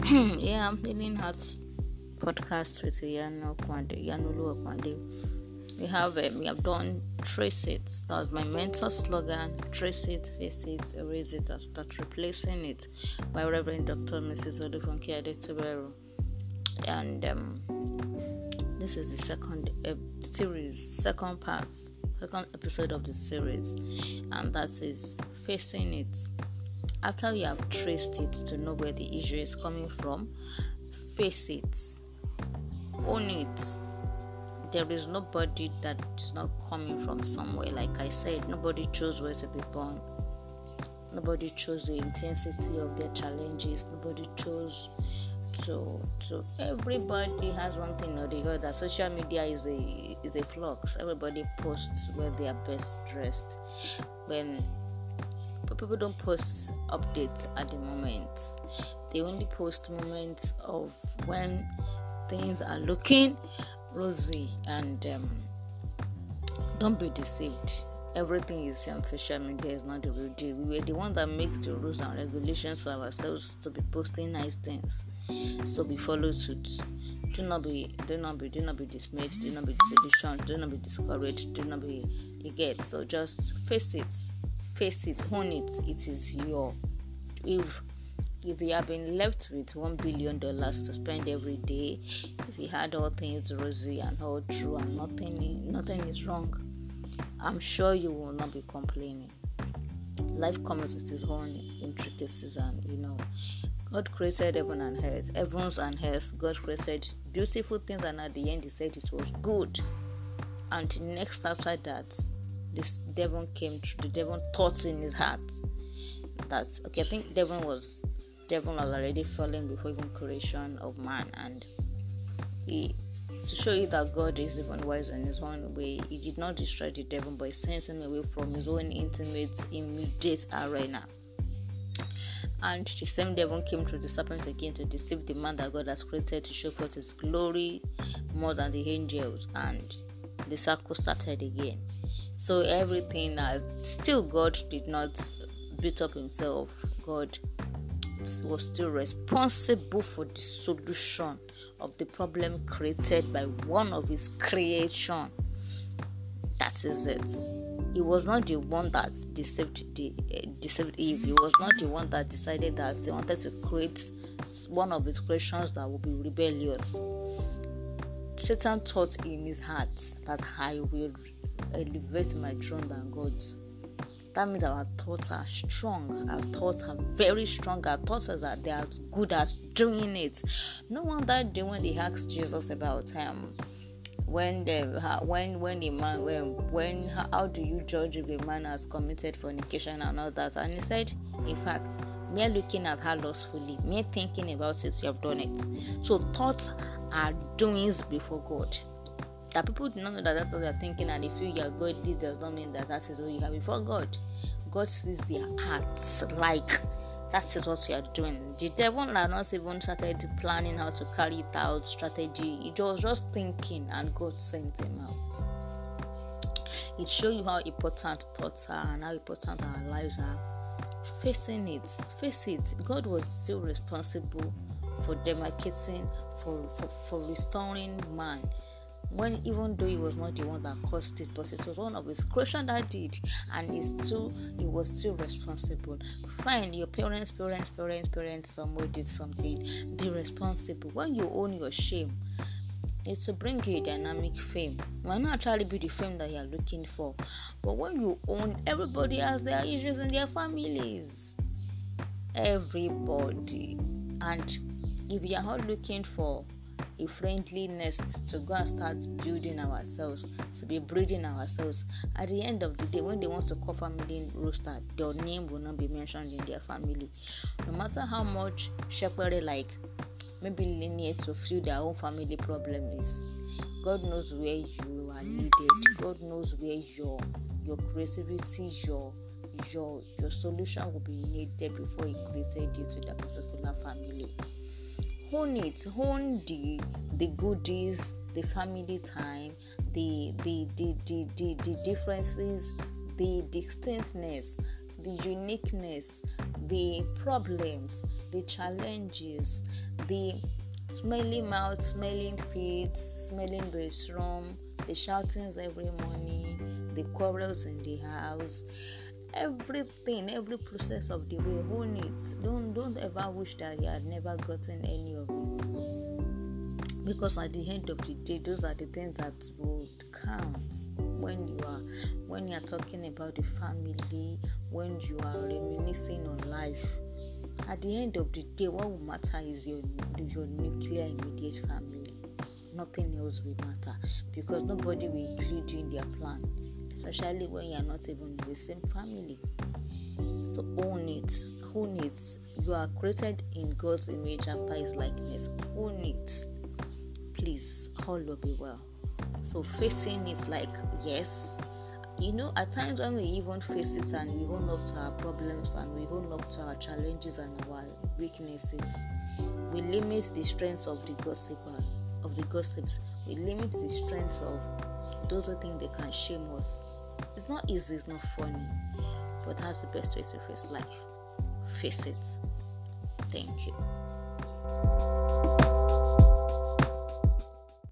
Yeah, I'm healing heart podcast with Yanulu Kwande. We have done trace it. That was my mentor slogan: trace it, face it, erase it, and start replacing it. By Reverend Dr. Mrs. Olufunke Adetobero. And this is the second second episode of the series, and that is facing it. After you have traced it to know where the issue is coming from, face it, own it. There is nobody that is not coming from somewhere. Like I said, nobody chose where to be born. Nobody chose the intensity of their challenges. Nobody chose to everybody has one thing or the other. Social media is a flux. Everybody posts where they are best dressed. But people don't post updates at the moment. They only post moments of when things are looking rosy, and don't be deceived. Everything you see on social media is not the real deal. We were the one that makes the rules and regulations for ourselves to be posting nice things. So we follow suit. Do not be dismayed, do not be disillusioned, do not be discouraged, do not be so just face it, own it. It is your if you have been left with $1 billion to spend every day, if you had all things rosy and all true and nothing is wrong, I'm sure you will not be complaining. Life comes with its own intricacies, and God created heavens and earth. God created beautiful things, and at the end He said it was good. And next after that, this devil came through. The devil thought in his heart that I think devil was already fallen before even creation of man, and to show you that God is even wise in His own way, He did not destroy the devil, but He sent him away from his own intimate, immediate arena. And the same devil came through the serpent again to deceive the man that God has created to show forth His glory more than the angels, and the circle started again. So everything still God did not beat up Himself. God was still responsible for the solution of the problem created by one of His creation. That is it. He was not the one that deceived Eve. He was not the one that decided that He wanted to create one of His creations that would be rebellious. Satan thought in his heart that I will elevate my throne than God's. That means our thoughts are strong. Our thoughts are very strong. Our thoughts are that they are as good as doing it. No wonder when they asked Jesus about how do you judge if a man has committed fornication and all that? And He said, in fact, mere looking at her lustfully, mere thinking about it, you have done it. So thoughts are doings before God. That people do not know that that's what they're thinking, and if you are godly, does not mean that is what you have before God. God sees their hearts, like that is what you are doing. The devil had not even started planning how to carry it out, strategy. He was just thinking, and God sent him out. It shows you how important thoughts are and how important our lives are. Face it. God was still responsible for demarcating, for restoring man. When even though He was not the one that caused it, but it was one of His creation that did, and He was still responsible. Fine, your parents somewhere did something. Be responsible. When you own your shame, it's to bring you a dynamic fame. It might not actually be the fame that you are looking for, but when you own, everybody has their issues in their families. Everybody. And if you are not looking for a friendly nest to go and start building ourselves, to be breeding ourselves, at the end of the day, when they want to call family roster, your name will not be mentioned in their family. No matter how much shepherd maybe lineage to feel their own family problem is, God knows where you are needed. God knows where your creativity, your solution will be needed before He created you to that particular family. Own it. Own the goodies, the family time, the differences, the distinctness. the uniqueness, the problems, the challenges, the smelly mouth, smelling feet, smelling bedroom, the shoutings every morning, the quarrels in the house, everything, every process of the way. Own it. Don't ever wish that you had never gotten any of it, because at the end of the day, those are the things that would count when you are talking about the family, when you are reminiscing on life. At the end of the day, what will matter is your nuclear immediate family. Nothing else will matter, because nobody will include you in their plan, especially when you are not even in the same family. So own it. You are created in God's image after His likeness. Own it. Please, all will be well. So facing it, like, yes, at times when we even face it and we own up to our problems and we own up to our challenges and our weaknesses, we limit the strengths of the gossips. We limit the strengths of those who think they can shame us. It's not easy, it's not funny, but that's the best way to face life. Face it. Thank you.